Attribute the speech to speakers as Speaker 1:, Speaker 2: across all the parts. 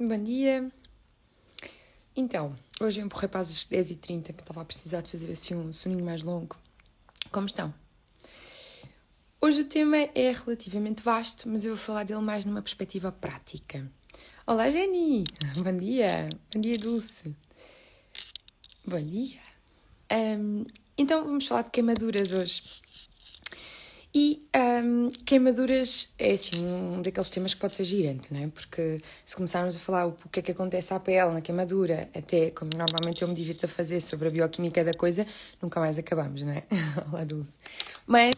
Speaker 1: Bom dia. Então, hoje eu empurrei para as 10h30, que estava a precisar de fazer assim um soninho mais longo. Como estão? Hoje o tema é relativamente vasto, mas eu vou falar dele mais numa perspectiva prática. Olá, Jenny! Bom dia! Bom dia, Dulce! Bom dia! Então, vamos falar de queimaduras hoje. E queimaduras é assim um daqueles temas que pode ser gigante, não é? Porque se começarmos a falar o que é que acontece à pele na queimadura, até como normalmente eu me divirto a fazer sobre a bioquímica da coisa, nunca mais acabamos, não é? Olá, Dulce. Mas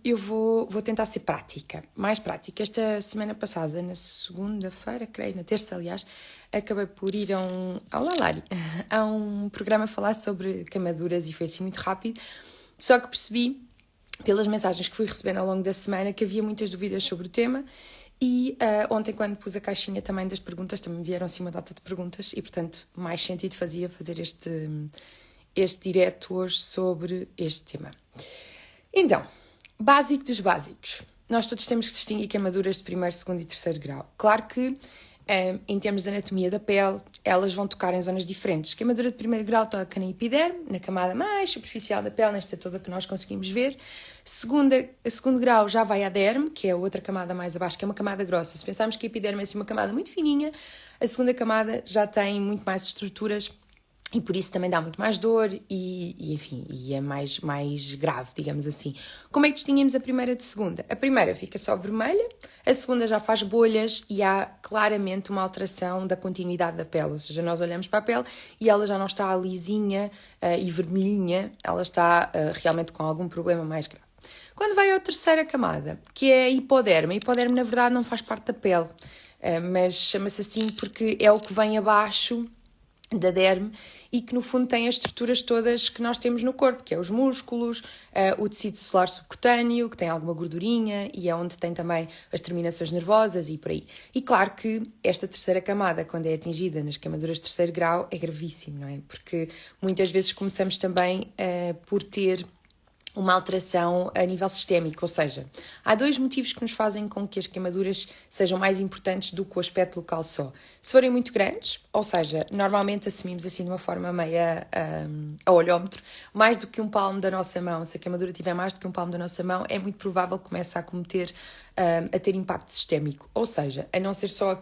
Speaker 1: eu vou tentar ser prática, mais prática. Esta semana passada, na segunda-feira, creio, na terça, aliás, acabei por ir ao Lari, a um programa a falar sobre queimaduras e foi assim muito rápido, só que percebi pelas mensagens que fui recebendo ao longo da semana, que havia muitas dúvidas sobre o tema e ontem, quando pus a caixinha também das perguntas, também vieram assim uma data de perguntas e, portanto, mais sentido fazia fazer este direto hoje sobre este tema. Então, básico dos básicos. Nós todos temos que distinguir queimaduras de primeiro, segundo e terceiro grau. Claro que, em termos de anatomia da pele, elas vão tocar em zonas diferentes. Queimadura de primeiro grau toca na epiderme, na camada mais superficial da pele, nesta toda que nós conseguimos ver. Segundo grau já vai à derme, que é a outra camada mais abaixo, que é uma camada grossa. Se pensarmos que a epiderme é assim uma camada muito fininha, a segunda camada já tem muito mais estruturas e por isso também dá muito mais dor e é mais grave, digamos assim. Como é que distinguimos a primeira de segunda? A primeira fica só vermelha, a segunda já faz bolhas e há claramente uma alteração da continuidade da pele. Ou seja, nós olhamos para a pele e ela já não está lisinha e vermelhinha, ela está realmente com algum problema mais grave. Quando vai à terceira camada, que é a hipoderme na verdade não faz parte da pele, mas chama-se assim porque é o que vem abaixo da derme e que no fundo tem as estruturas todas que nós temos no corpo, que é os músculos, o tecido celular subcutâneo, que tem alguma gordurinha e é onde tem também as terminações nervosas e por aí. E claro que esta terceira camada, quando é atingida nas queimaduras de terceiro grau, é gravíssimo, não é? Porque muitas vezes começamos também por ter uma alteração a nível sistémico, ou seja, há dois motivos que nos fazem com que as queimaduras sejam mais importantes do que o aspecto local só. Se forem muito grandes, ou seja, normalmente assumimos assim de uma forma meia a olhómetro, mais do que um palmo da nossa mão, se a queimadura tiver mais do que um palmo da nossa mão, é muito provável que comece a cometer a ter impacto sistémico, ou seja, a não ser só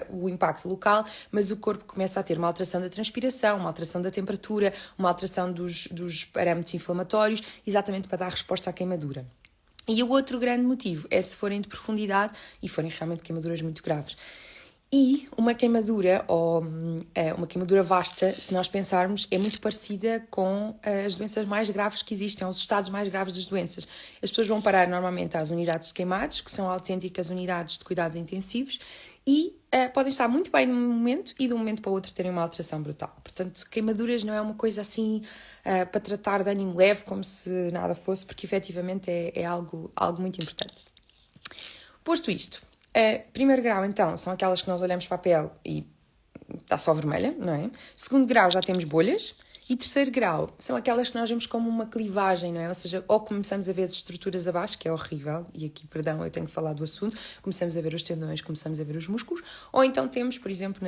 Speaker 1: o impacto local, mas o corpo começa a ter uma alteração da transpiração, uma alteração da temperatura, uma alteração dos parâmetros inflamatórios, exatamente para dar resposta à queimadura. E o outro grande motivo é se forem de profundidade e forem realmente queimaduras muito graves. E uma queimadura, ou uma queimadura vasta, se nós pensarmos, é muito parecida com as doenças mais graves que existem, os estados mais graves das doenças. As pessoas vão parar normalmente às unidades de queimados, que são autênticas unidades de cuidados intensivos, e podem estar muito bem num momento e de um momento para o outro terem uma alteração brutal. Portanto, queimaduras não é uma coisa assim para tratar de ânimo leve, como se nada fosse, porque efetivamente é algo muito importante. Posto isto, primeiro grau, então, são aquelas que nós olhamos para a pele e está só vermelha, não é? Segundo grau, já temos bolhas. E terceiro grau, são aquelas que nós vemos como uma clivagem, não é? Ou seja, ou começamos a ver as estruturas abaixo, que é horrível, e aqui, perdão, eu tenho que falar do assunto, começamos a ver os tendões, começamos a ver os músculos, ou então temos, por exemplo,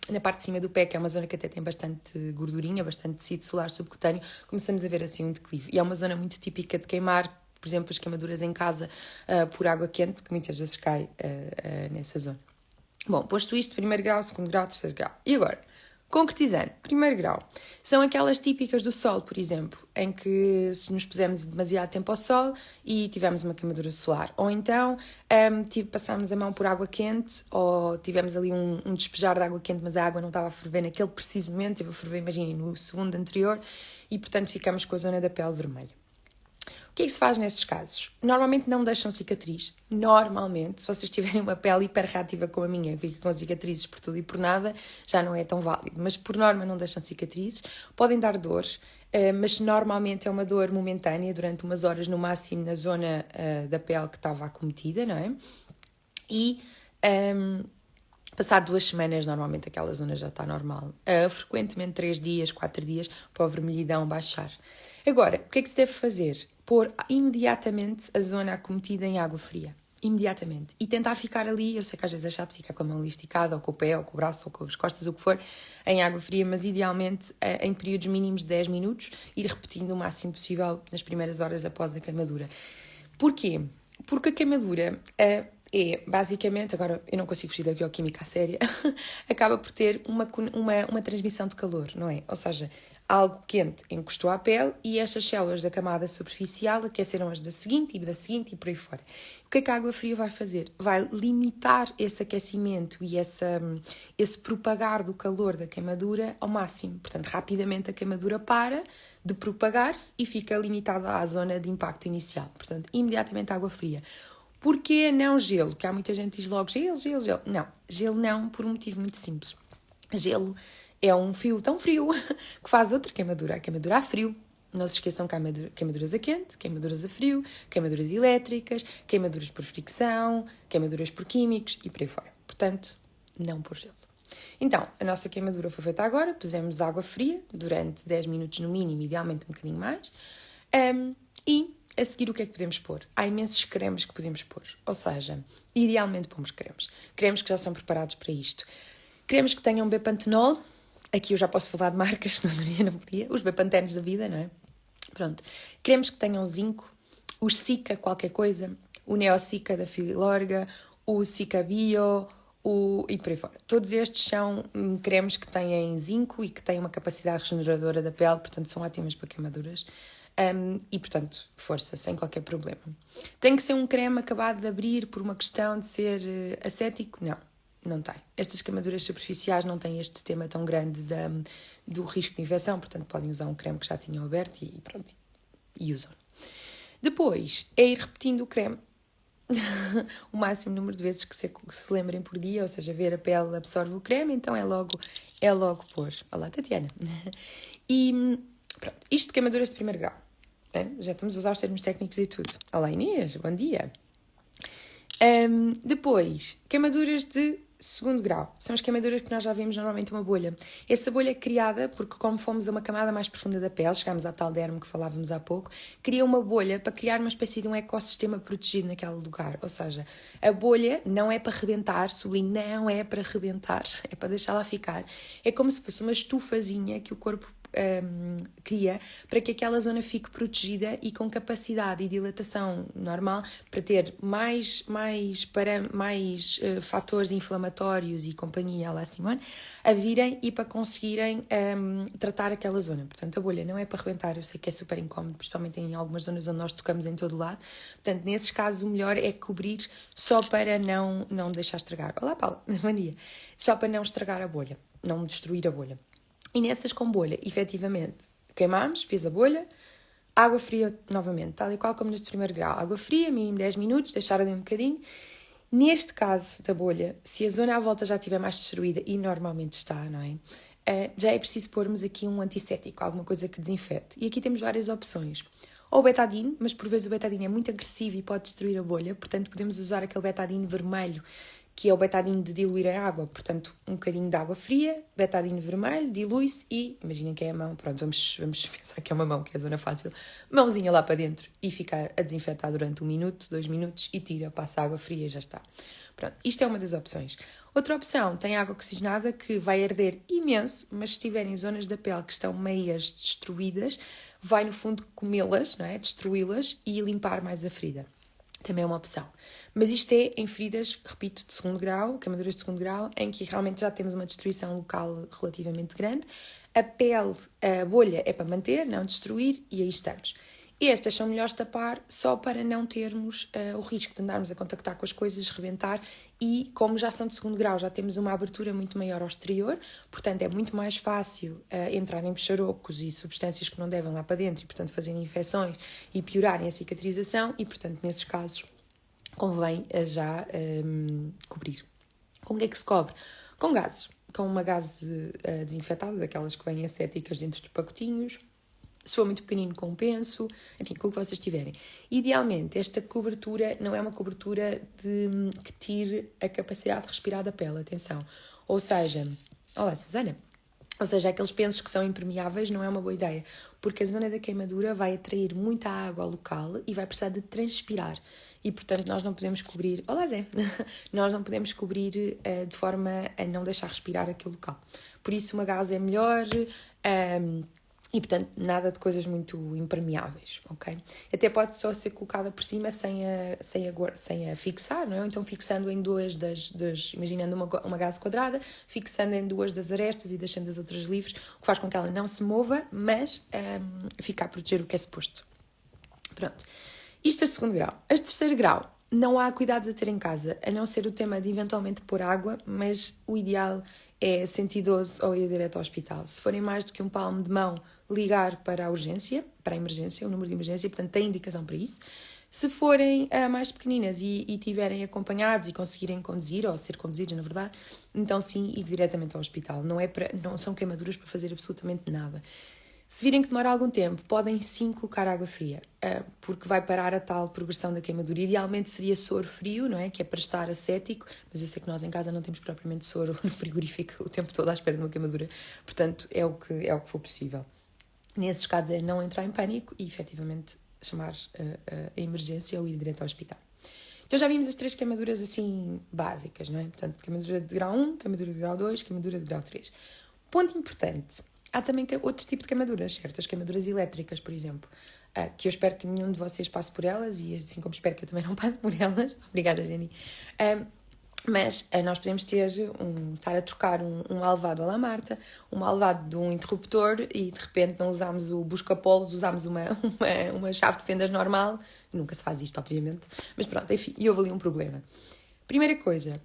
Speaker 1: na parte de cima do pé, que é uma zona que até tem bastante gordurinha, bastante tecido solar subcutâneo, começamos a ver assim um declive. E é uma zona muito típica de queimar, por exemplo, as queimaduras em casa por água quente, que muitas vezes cai nessa zona. Bom, posto isto, primeiro grau, segundo grau, terceiro grau. E agora, concretizando, primeiro grau, são aquelas típicas do sol, por exemplo, em que se nos pusermos demasiado tempo ao sol e tivermos uma queimadura solar. Ou então passámos a mão por água quente ou tivemos ali um despejar de água quente, mas a água não estava a ferver naquele preciso momento, esteve a ferver, imaginem, no segundo anterior, e portanto ficamos com a zona da pele vermelha. O que é que se faz nesses casos? Normalmente não deixam cicatriz. Normalmente, se vocês tiverem uma pele hiperreativa como a minha, que fica com cicatrizes por tudo e por nada, já não é tão válido. Mas por norma não deixam cicatrizes. Podem dar dores, mas normalmente é uma dor momentânea, durante umas horas no máximo na zona da pele que estava acometida, não é? E passado 2 semanas, normalmente aquela zona já está normal. Frequentemente 3 dias, 4 dias, para a vermelhidão baixar. Agora, o que é que se deve fazer? Pôr imediatamente a zona acometida em água fria. imediatamente. E tentar ficar ali, eu sei que às vezes é chato ficar com a mão ali esticada, ou com o pé, ou com o braço, ou com as costas, o que for, em água fria, mas idealmente em períodos mínimos de 10 minutos, ir repetindo o máximo possível nas primeiras horas após a queimadura. Porquê? Porque a queimadura é basicamente, agora eu não consigo fugir da bioquímica a séria, acaba por ter uma transmissão de calor, não é? Ou seja, algo quente encostou à pele e estas células da camada superficial aqueceram as da seguinte e por aí fora. O que é que a água fria vai fazer? Vai limitar esse aquecimento e esse propagar do calor da queimadura ao máximo. Portanto, rapidamente a queimadura para de propagar-se e fica limitada à zona de impacto inicial. Portanto, imediatamente água fria. Porquê não gelo? Que há muita gente que diz logo gelo. Não, gelo não, por um motivo muito simples. Gelo é um fio tão frio que faz outra queimadura, a queimadura a frio. Não se esqueçam que há queimaduras a quente, queimaduras a frio, queimaduras elétricas, queimaduras por fricção, queimaduras por químicos e por aí fora. Portanto, não por gelo. Então, a nossa queimadura foi feita agora, pusemos água fria durante 10 minutos no mínimo, idealmente um bocadinho mais, e a seguir o que é que podemos pôr? Há imensos cremes que podemos pôr, ou seja, idealmente pomos cremes que já são preparados para isto. Cremes que tenham Bepanthenol, aqui eu já posso falar de marcas, não podia, os Bepantenes da vida, não é? Pronto. Cremes que tenham zinco, o Cica qualquer coisa, o Neocica da Filorga, o Cica Bio, e por aí fora. Todos estes são cremes que têm zinco e que têm uma capacidade regeneradora da pele, portanto são ótimas para queimaduras. E, portanto, força, sem qualquer problema. Tem que ser um creme acabado de abrir por uma questão de ser acético? Não, não tem. Estas queimaduras superficiais não têm este tema tão grande do risco de infecção, portanto podem usar um creme que já tinham aberto e pronto, e usam. Depois, é ir repetindo o creme o máximo número de vezes que se lembrem por dia, ou seja, ver a pele absorve o creme, então é logo pôr. Olá, Tatiana. E pronto, isto de queimaduras de primeiro grau. Já estamos a usar os termos técnicos e tudo. Olá, Inês, bom dia. Depois, queimaduras de segundo grau. São as queimaduras que nós já vimos normalmente uma bolha. Essa bolha é criada porque, como fomos a uma camada mais profunda da pele, chegámos à tal derme que falávamos há pouco, cria uma bolha para criar uma espécie de um ecossistema protegido naquele lugar. Ou seja, a bolha não é para rebentar, sublinho, não é para rebentar, é para deixá-la ficar. É como se fosse uma estufazinha que o corpo cria para que aquela zona fique protegida e com capacidade e dilatação normal para ter mais fatores inflamatórios e companhia, lá Simone, a virem e para conseguirem tratar aquela zona. Portanto, a bolha não é para rebentar, eu sei que é super incómodo, principalmente em algumas zonas onde nós tocamos em todo o lado. Portanto, nesses casos, o melhor é cobrir só para não deixar estragar. Olá, Paula, bom dia. Só para não estragar a bolha, não destruir a bolha. E nessas com bolha, efetivamente, queimamos, fiz a bolha, água fria novamente, tal e qual como neste primeiro grau. Água fria, mínimo 10 minutos, deixar ali um bocadinho. Neste caso da bolha, se a zona à volta já estiver mais destruída, e normalmente está, não é? Já é preciso pormos aqui um antisséptico, alguma coisa que desinfete. E aqui temos várias opções. Ou betadine, mas por vezes o betadine é muito agressivo e pode destruir a bolha, portanto podemos usar aquele betadine vermelho, que é o betadine de diluir a água, portanto, um bocadinho de água fria, betadine vermelho, dilui-se e, imaginem que é a mão, pronto, vamos pensar que é uma mão, que é a zona fácil, mãozinha lá para dentro e fica a desinfetar durante 1 minuto, 2 minutos e tira, passa a água fria e já está. Pronto, isto é uma das opções. Outra opção, tem água oxigenada que vai arder imenso, mas se estiverem zonas da pele que estão meias destruídas, vai no fundo comê-las, não é? Destruí-las e limpar mais a ferida. Também é uma opção. Mas isto é em feridas, repito, de segundo grau, queimaduras de segundo grau, em que realmente já temos uma destruição local relativamente grande. A pele, a bolha é para manter, não destruir, e aí estamos. Estas são melhores tapar só para não termos o risco de andarmos a contactar com as coisas, rebentar, e como já são de segundo grau, já temos uma abertura muito maior ao exterior, portanto é muito mais fácil entrarem bicharocos e substâncias que não devem lá para dentro e, portanto, fazerem infecções e piorarem a cicatrização e, portanto, nesses casos convém já cobrir. Com o que é que se cobre? Com gases. Com uma gase desinfetada, daquelas que vêm acéticas dentro dos pacotinhos. Se for muito pequenino, com penso, enfim, com o que vocês tiverem. Idealmente, esta cobertura não é uma cobertura que tire a capacidade de respirar da pele, atenção. Ou seja, olá Susana, ou seja, aqueles pensos que são impermeáveis não é uma boa ideia, porque a zona da queimadura vai atrair muita água ao local e vai precisar de transpirar. e, portanto, nós não podemos cobrir... Olá, Zé! Nós não podemos cobrir de forma a não deixar respirar aquele local. Por isso, uma gaze é melhor... e, portanto, nada de coisas muito impermeáveis, ok? Até pode só ser colocada por cima sem a fixar, não é? Ou então fixando em duas imaginando uma gaze quadrada, fixando em duas das arestas e deixando as outras livres, o que faz com que ela não se mova, mas fica a proteger o que é suposto. Pronto. Isto é segundo grau. A terceiro grau, não há cuidados a ter em casa, a não ser o tema de eventualmente pôr água, mas o ideal é 112 ou ir direto ao hospital. Se forem mais do que um palmo de mão, ligar para a urgência, para a emergência, o número de emergência, portanto tem indicação para isso. Se forem mais pequeninas e tiverem acompanhados e conseguirem conduzir, ou ser conduzidos, na verdade, então sim, ir diretamente ao hospital. Não são queimaduras para fazer absolutamente nada. Se virem que demora algum tempo, podem sim colocar água fria, porque vai parar a tal progressão da queimadura. Idealmente seria soro frio, não é? Que é para estar ascético, mas eu sei que nós em casa não temos propriamente soro no frigorífico o tempo todo à espera de uma queimadura, portanto é o que for possível. Nesses casos é não entrar em pânico e efetivamente chamar a emergência ou ir direto ao hospital. Então já vimos as 3 queimaduras assim básicas, não é? Portanto, queimadura de grau 1, queimadura de grau 2, queimadura de grau 3. Ponto importante. Há também outro tipo de queimaduras, certo? As queimaduras elétricas, por exemplo, que eu espero que nenhum de vocês passe por elas, e assim como espero que eu também não passe por elas. Obrigada, Jenny. Mas nós podemos estar a trocar um alvado à la Marta, um alvado de um interruptor, e de repente não usamos o busca-polos, usamos uma chave de fendas normal. Nunca se faz isto, obviamente. Mas pronto, enfim, e houve ali um problema. Primeira coisa...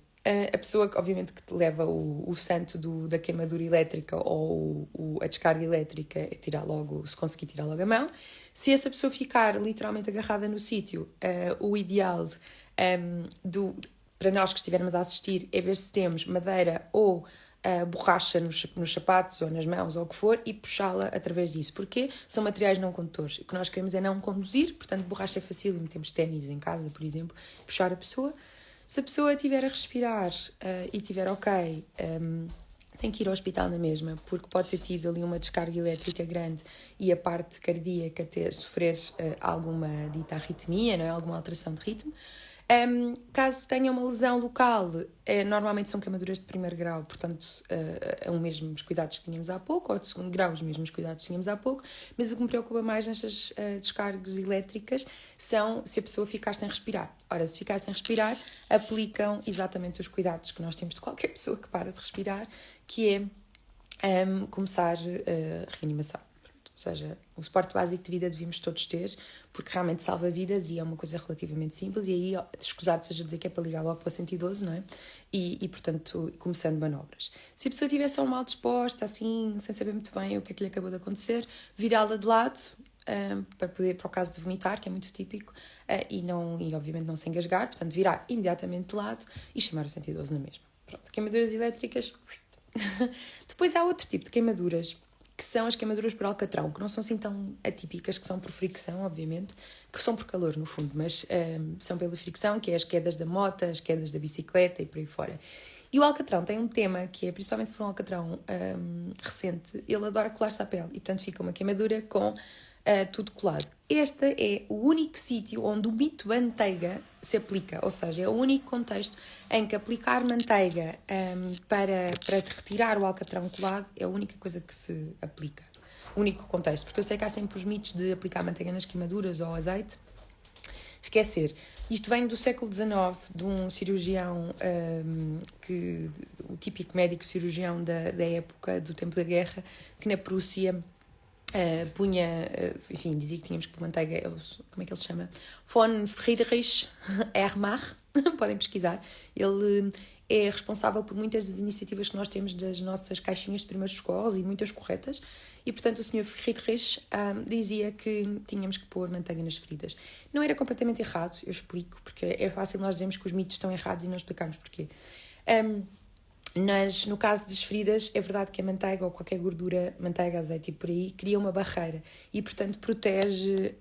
Speaker 1: A pessoa que, obviamente, que te leva o santo da queimadura elétrica ou a descarga elétrica, se conseguir tirar logo a mão. Se essa pessoa ficar literalmente agarrada no sítio, o ideal para nós que estivermos a assistir é ver se temos madeira ou borracha nos sapatos ou nas mãos ou o que for e puxá-la através disso. Porque são materiais não condutores. O que nós queremos é não conduzir, portanto, borracha é fácil, e metemos ténis em casa, por exemplo, puxar a pessoa. Se a pessoa estiver a respirar e estiver ok, tem que ir ao hospital na mesma, porque pode ter tido ali uma descarga elétrica grande e a parte cardíaca sofrer alguma dita arritmia, não é? Alguma alteração de ritmo. Caso tenha uma lesão local, normalmente são queimaduras de primeiro grau, portanto, os mesmos cuidados que tínhamos há pouco, ou de segundo grau, os mesmos cuidados que tínhamos há pouco, mas o que me preocupa mais nestas descargas elétricas são se a pessoa ficar sem respirar. Ora, se ficar sem respirar, aplicam exatamente os cuidados que nós temos de qualquer pessoa que para de respirar, que é começar a reanimação. Ou seja, o suporte básico de vida devíamos todos ter, porque realmente salva vidas e é uma coisa relativamente simples. E aí, escusado seja dizer que é para ligar logo para o 112, não é? E portanto, começando manobras. Se a pessoa estiver só mal disposta, assim, sem saber muito bem o que é que lhe acabou de acontecer, virá-la de lado, para o caso de vomitar, que é muito típico, e obviamente não se engasgar, portanto, virar imediatamente de lado e chamar o 112 na mesma. Pronto, queimaduras elétricas. Depois há outro tipo de queimaduras, que são as queimaduras por alcatrão, que não são assim tão atípicas, que são por fricção, obviamente, que são por calor, no fundo, mas são pela fricção, que é as quedas da moto, as quedas da bicicleta e por aí fora. E o alcatrão tem um tema que é, principalmente se for um alcatrão recente, ele adora colar-se à pele, e portanto fica uma queimadura com tudo colado. Este é o único sítio onde o mito manteiga se aplica, ou seja, é o único contexto em que aplicar manteiga para retirar o alcatrão colado é a única coisa que se aplica. O único contexto, porque eu sei que há sempre os mitos de aplicar manteiga nas queimaduras ou azeite. Esquecer. Isto vem do século XIX, de um cirurgião, o típico médico cirurgião da época, do tempo da guerra, que na Prússia enfim, dizia que tínhamos que pôr manteiga, como é que ele se chama? Von Friedrich Hermach, podem pesquisar. Ele é responsável por muitas das iniciativas que nós temos das nossas caixinhas de primeiros socorros, e muitas corretas, e portanto o Sr. Friedrich dizia que tínhamos que pôr manteiga nas feridas. Não era completamente errado, eu explico, porque é fácil nós dizermos que os mitos estão errados e não explicarmos porquê. Mas no caso das feridas, é verdade que a manteiga ou qualquer gordura, manteiga, azeite e por aí, cria uma barreira e, portanto, protege,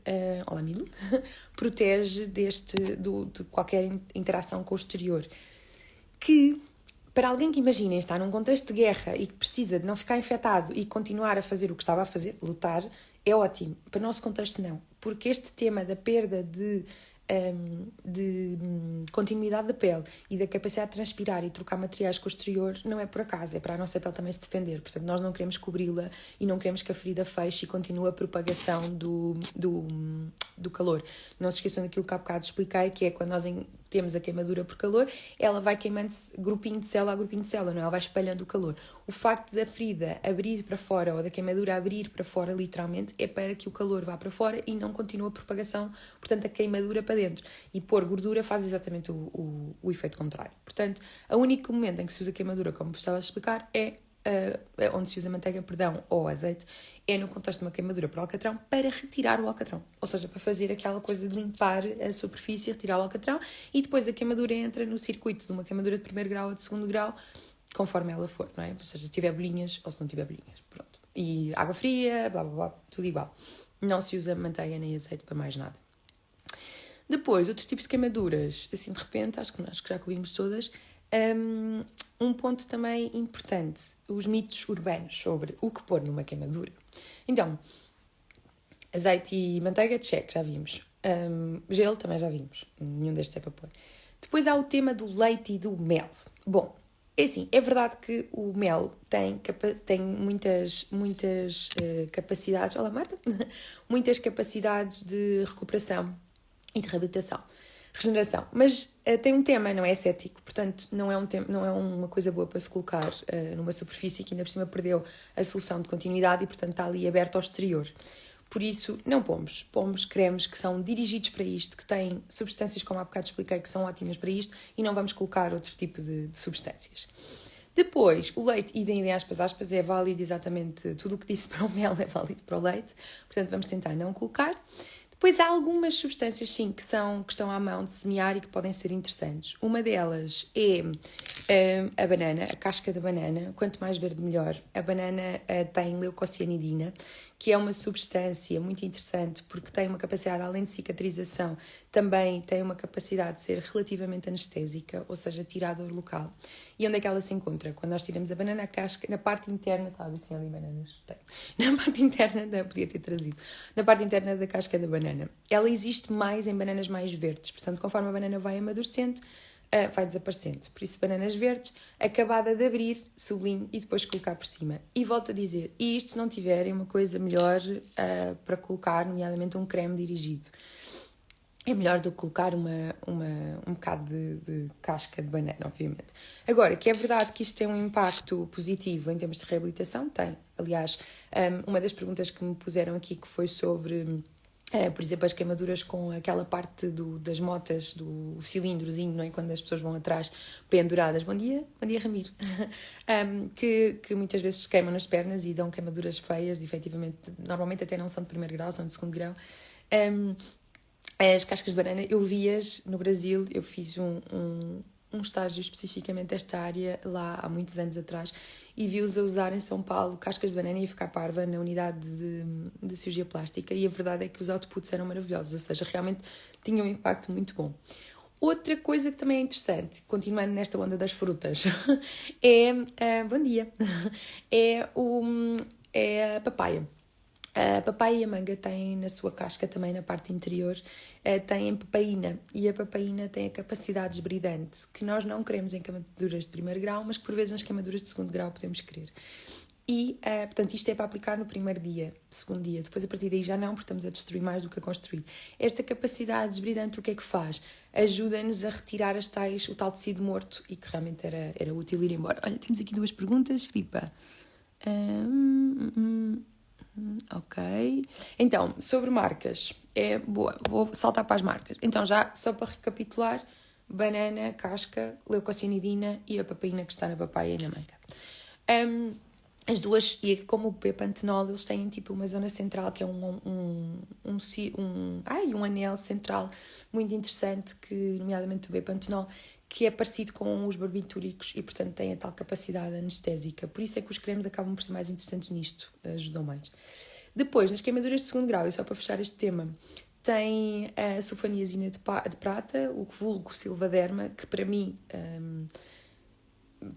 Speaker 1: olá Milo, protege de qualquer interação com o exterior. Que, para alguém que imaginem estar num contexto de guerra e que precisa de não ficar infectado e continuar a fazer o que estava a fazer, lutar, é ótimo. Para o nosso contexto, não. Porque este tema da perda de de continuidade da pele e da capacidade de transpirar e trocar materiais com o exterior não é por acaso, é para a nossa pele também se defender. Portanto, nós não queremos cobri-la e não queremos que a ferida feche e continue a propagação do calor. Não se esqueçam daquilo que há bocado expliquei, que é quando nós temos a queimadura por calor, ela vai queimando-se grupinho de célula a grupinho de célula, não é? Ela vai espalhando o calor. O facto da ferida abrir para fora ou da queimadura abrir para fora, literalmente, é para que o calor vá para fora e não continue a propagação, portanto, a queimadura para dentro. E pôr gordura faz exatamente o efeito contrário. Portanto, o único momento em que se usa queimadura, como vos estava a explicar, é onde se usa manteiga, ou azeite, é no contexto de uma queimadura por alcatrão para retirar o alcatrão. Ou seja, para fazer aquela coisa de limpar a superfície, retirar o alcatrão, e depois a queimadura entra no circuito de uma queimadura de primeiro grau ou de segundo grau, conforme ela for, não é? Ou seja, se tiver bolinhas ou se não tiver bolinhas. Pronto. E água fria, blá blá blá, tudo igual. Não se usa manteiga nem azeite para mais nada. Depois, outros tipos de queimaduras, assim de repente, acho que já cobrimos todas. Um ponto também importante, os mitos urbanos sobre o que pôr numa queimadura. Então, azeite e manteiga, check, já vimos. Gelo também já vimos, nenhum destes é para pôr. Depois há o tema do leite e do mel. Bom, é assim, é verdade que o mel tem muitas capacidades, olá Marta, muitas capacidades de recuperação e de regeneração, mas tem um tema, não é estético, portanto não é uma coisa boa para se colocar numa superfície que ainda por cima perdeu a solução de continuidade e portanto está ali aberto ao exterior. Por isso, não pomos cremes que são dirigidos para isto, que têm substâncias, como há bocado expliquei, que são ótimas para isto, e não vamos colocar outro tipo de substâncias. Depois, o leite, idem aspas, é válido exatamente, tudo o que disse para o mel é válido para o leite, portanto vamos tentar não colocar. Depois há algumas substâncias, sim, que estão à mão de semear e que podem ser interessantes. Uma delas é a banana, a casca da banana. Quanto mais verde, melhor. A banana tem leucocianidina, que é uma substância muito interessante porque tem uma capacidade, além de cicatrização, também tem uma capacidade de ser relativamente anestésica, ou seja, tirar a dor local. E onde é que ela se encontra? Quando nós tiramos a banana, a casca, na parte interna, está a ver se ali bananas? Tem. Na parte interna, podia ter trazido, na parte interna da casca da banana. Ela existe mais em bananas mais verdes, portanto, conforme a banana vai amadurecendo, vai desaparecendo. Por isso, bananas verdes, acabada de abrir, sublinho e depois colocar por cima. E volto a dizer, e isto se não tiverem uma coisa melhor para colocar, nomeadamente um creme dirigido. É melhor do que colocar um bocado de casca de banana, obviamente. Agora, que é verdade que isto tem um impacto positivo em termos de reabilitação, tem. Aliás, uma das perguntas que me puseram aqui que foi sobre... por exemplo, as queimaduras com aquela parte das motas, do cilindrozinho, não é? Quando as pessoas vão atrás penduradas. Bom dia Ramiro. Que muitas vezes se queimam nas pernas e dão queimaduras feias, efetivamente, normalmente até não são de primeiro grau, são de segundo grau. As cascas de banana, eu vi-as no Brasil, eu fiz um estágio especificamente desta área lá há muitos anos atrás e vi-os a usar em São Paulo cascas de banana e a ficar parva na unidade de cirurgia plástica e a verdade é que os outputs eram maravilhosos, ou seja, realmente tinham um impacto muito bom. Outra coisa que também é interessante, continuando nesta onda das frutas, bom dia, é a papaya. A papaya e a manga têm na sua casca, também na parte interior, têm papaína. E a papaína tem a capacidade esbridante, que nós não queremos em queimaduras de primeiro grau, mas que por vezes nas queimaduras de segundo grau podemos querer. E, portanto, isto é para aplicar no primeiro dia, segundo dia. Depois, a partir daí, já não, porque estamos a destruir mais do que a construir. Esta capacidade esbridante, o que é que faz? Ajuda-nos a retirar o tal tecido morto e que realmente era útil ir embora. Olha, temos aqui 2 perguntas, Filipa. Ok. Então, sobre marcas. Boa, vou saltar para as marcas. Então, já só para recapitular, banana, casca, leucocinidina e a papaína que está na papaya e na manga. As duas, e como o P-pantenol, eles têm tipo uma zona central que é um anel central muito interessante, que nomeadamente o B-pantenol, que é parecido com os barbitúricos e, portanto, tem a tal capacidade anestésica. Por isso é que os cremes acabam por ser mais interessantes nisto, ajudam mais. Depois, nas queimaduras de segundo grau, e só para fechar este tema, tem a sulfaniazina de prata, o vulgo silvaderma, que para mim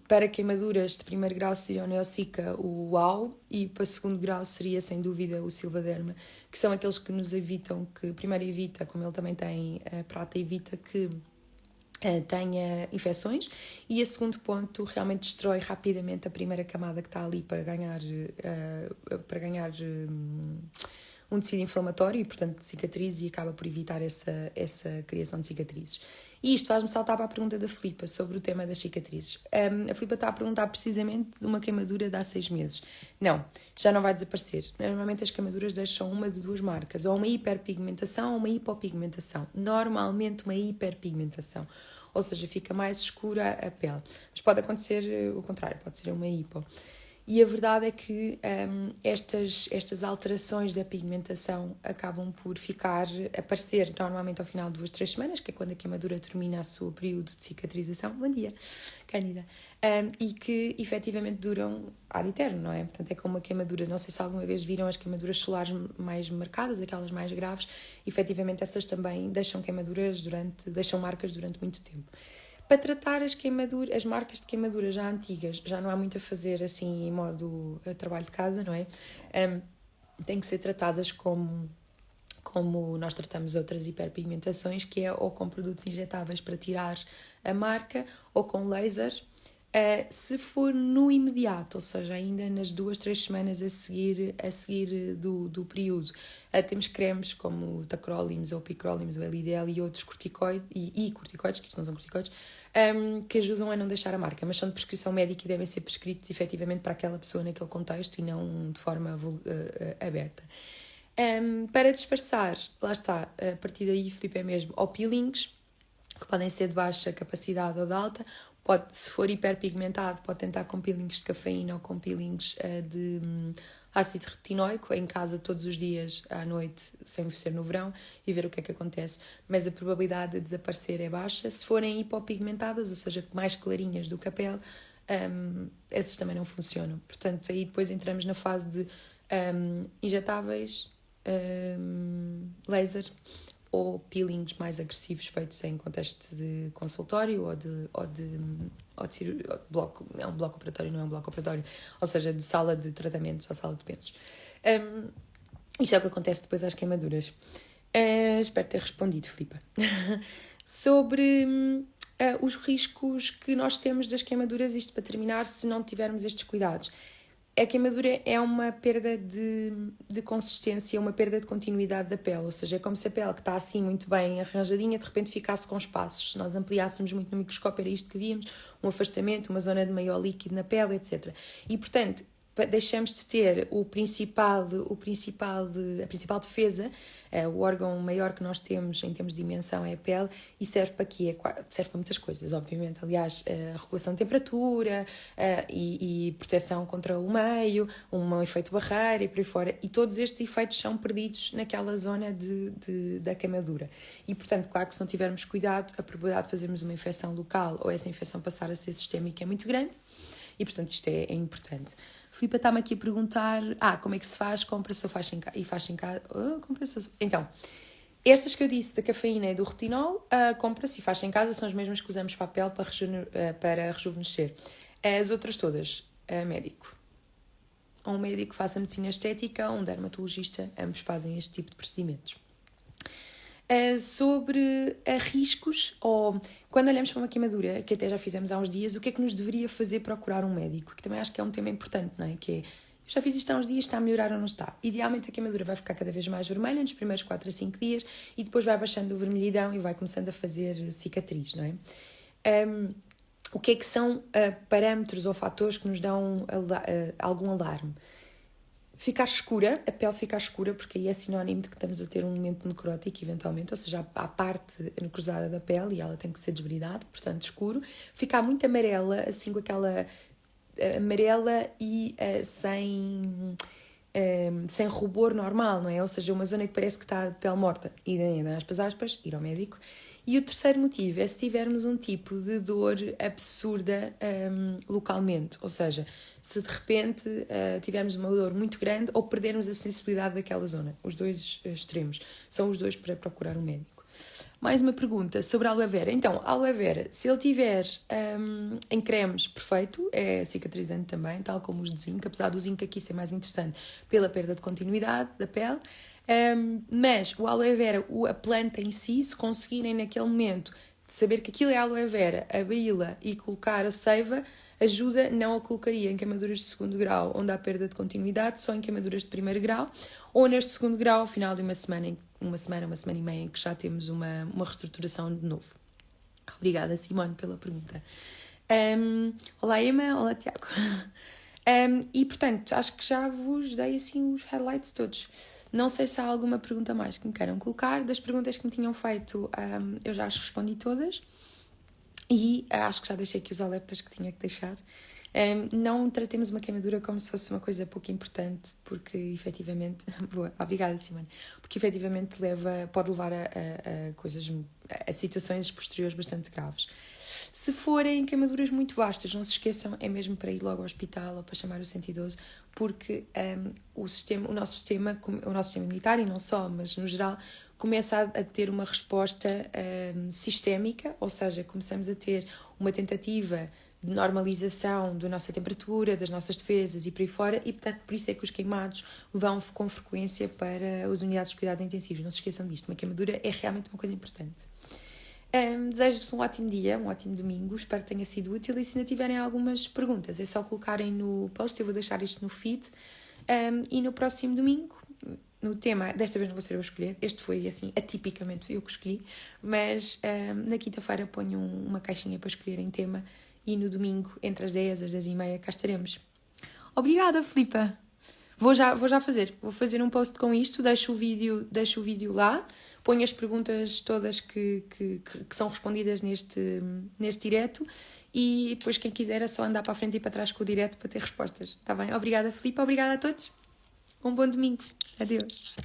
Speaker 1: para queimaduras de primeiro grau seria o Neocica, o UAU, e para segundo grau seria sem dúvida o Silvaderma, que são aqueles que nos evitam, que primeiro evita, como ele também tem a prata, evita que tenha infecções, e a segundo ponto realmente destrói rapidamente a primeira camada que está ali para ganhar um tecido inflamatório e, portanto, cicatriz, e acaba por evitar essa criação de cicatrizes. E isto faz-me saltar para a pergunta da Filipa sobre o tema das cicatrizes. A Filipa está a perguntar precisamente de uma queimadura de há 6 meses. Não, já não vai desaparecer. Normalmente as queimaduras deixam uma de duas marcas, ou uma hiperpigmentação ou uma hipopigmentação. Normalmente uma hiperpigmentação, ou seja, fica mais escura a pele. Mas pode acontecer o contrário, pode ser uma hipo. E a verdade é que estas alterações da pigmentação acabam por aparecer normalmente ao final de 2-3 semanas, que é quando a queimadura termina o seu período de cicatrização. Bom dia, Cândida. E que efetivamente duram ad eterno, não é? Portanto, é como uma queimadura. Não sei se alguma vez viram as queimaduras solares mais marcadas, aquelas mais graves. Efetivamente, essas também deixam deixam marcas durante muito tempo. Para tratar as marcas de queimadura já antigas, já não há muito a fazer assim em modo trabalho de casa, não é? Tem que ser tratadas como nós tratamos outras hiperpigmentações, que é ou com produtos injetáveis para tirar a marca, ou com lasers. Se for no imediato, ou seja, ainda nas 2-3 semanas a seguir do período, temos cremes como o tacrolimus ou o picrolimus, o LDL e outros corticoides, e corticoides, que isto não são corticoides, que ajudam a não deixar a marca, mas são de prescrição médica e devem ser prescritos efetivamente para aquela pessoa naquele contexto e não de forma aberta. Para disfarçar, lá está, a partir daí, Filipe, é mesmo, ou peelings, que podem ser de baixa capacidade ou de alta. Se for hiperpigmentado, pode tentar com peelings de cafeína ou com peelings de ácido retinóico em casa todos os dias à noite, sem ser no verão, e ver o que é que acontece. Mas a probabilidade de desaparecer é baixa. Se forem hipopigmentadas, ou seja, mais clarinhas do que a pele, essas também não funcionam. Portanto, aí depois entramos na fase de injetáveis, laser, ou peelings mais agressivos feitos em contexto de consultório ou de bloco, é um bloco operatório, não é um bloco operatório, ou seja, de sala de tratamentos ou sala de pensos. Isto é o que acontece depois às queimaduras. Espero ter respondido, Filipa. Sobre os riscos que nós temos das queimaduras, isto para terminar, se não tivermos estes cuidados. A queimadura é uma perda de consistência, uma perda de continuidade da pele, ou seja, é como se a pele que está assim muito bem arranjadinha de repente ficasse com espaços. Se nós ampliássemos muito no microscópio era isto que víamos, um afastamento, uma zona de maior líquido na pele, etc. E, portanto, deixamos de ter a principal defesa, o órgão maior que nós temos em termos de dimensão é a pele, e serve para quê? Serve para muitas coisas, obviamente. Aliás, a regulação de temperatura e proteção contra o meio, um efeito barreira e por aí fora. E todos estes efeitos são perdidos naquela zona da queimadura. E, portanto, claro que se não tivermos cuidado, a probabilidade de fazermos uma infecção local ou essa infecção passar a ser sistémica é muito grande. E, portanto, isto é importante. Filipa está-me aqui a perguntar como é que se faz, compra-se ou faz em casa. Então, estas que eu disse, da cafeína e do retinol, compra-se e faz em casa, são as mesmas que usamos para a pele para rejuvenescer. As outras todas, médico. Um médico faz a medicina estética, um dermatologista, ambos fazem este tipo de procedimentos. Sobre riscos, ou quando olhamos para uma queimadura, que até já fizemos há uns dias, o que é que nos deveria fazer procurar um médico? Que também acho que é um tema importante, não é? Que é, eu já fiz isto há uns dias, está a melhorar ou não está? Idealmente a queimadura vai ficar cada vez mais vermelha nos primeiros 4 a 5 dias e depois vai baixando o vermelhidão e vai começando a fazer cicatriz, não é? O que é que são parâmetros ou fatores que nos dão algum alarme? Ficar escura, a pele ficar escura, porque aí é sinónimo de que estamos a ter um momento necrótico, eventualmente, ou seja, a parte necrosada da pele e ela tem que ser desbridada, portanto escuro. Ficar muito amarela, assim com aquela amarela e sem rubor normal, não é? Ou seja, uma zona que parece que está de pele morta. E aspas, ir ao médico. E o terceiro motivo é se tivermos um tipo de dor absurda localmente, ou seja, se de repente tivermos uma dor muito grande ou perdermos a sensibilidade daquela zona. Os dois extremos são os dois para procurar um médico. Mais uma pergunta sobre a aloe vera. Então, a aloe vera, se ele tiver em cremes, perfeito, é cicatrizante também, tal como os de zinco, apesar do zinco aqui ser mais interessante pela perda de continuidade da pele. Mas o aloe vera, a planta em si, se conseguirem naquele momento saber que aquilo é aloe vera, abri-la e colocar a seiva, ajuda, não a colocaria em queimaduras de segundo grau, onde há perda de continuidade, só em queimaduras de primeiro grau, ou neste segundo grau, ao final de uma semana e meia, em que já temos uma reestruturação de novo. Obrigada, Simone, pela pergunta. Olá, Emma. Olá, Tiago. E, portanto, acho que já vos dei, assim, os highlights todos. Não sei se há alguma pergunta mais que me queiram colocar. Das perguntas que me tinham feito, eu já as respondi todas. E acho que já deixei aqui os alertas que tinha que deixar. Não tratemos uma queimadura como se fosse uma coisa pouco importante, porque efetivamente... Boa, obrigada, Simone. Porque efetivamente pode levar a situações posteriores bastante graves. Se forem queimaduras muito vastas, não se esqueçam, é mesmo para ir logo ao hospital ou para chamar o 112, porque o nosso sistema imunitário, e não só, mas no geral, começa a ter uma resposta sistémica, ou seja, começamos a ter uma tentativa de normalização da nossa temperatura, das nossas defesas e por aí fora, e portanto por isso é que os queimados vão com frequência para as unidades de cuidados intensivos. Não se esqueçam disto, uma queimadura é realmente uma coisa importante. Desejo-vos um ótimo dia, um ótimo domingo, espero que tenha sido útil e se ainda tiverem algumas perguntas é só colocarem no post, eu vou deixar isto no feed e no próximo domingo, no tema, desta vez não vou ser eu a escolher, este foi assim, atipicamente eu que escolhi, mas na quinta-feira ponho uma caixinha para escolherem tema e no domingo, entre as 10 e as 10h30, cá estaremos. Obrigada, Filipa! Vou já fazer. Vou fazer um post com isto, deixo o vídeo lá, ponho as perguntas todas que são respondidas neste direto e depois quem quiser é só andar para a frente e para trás com o direto para ter respostas. Está bem? Obrigada, Filipe. Obrigada a todos. Um bom domingo. Adeus.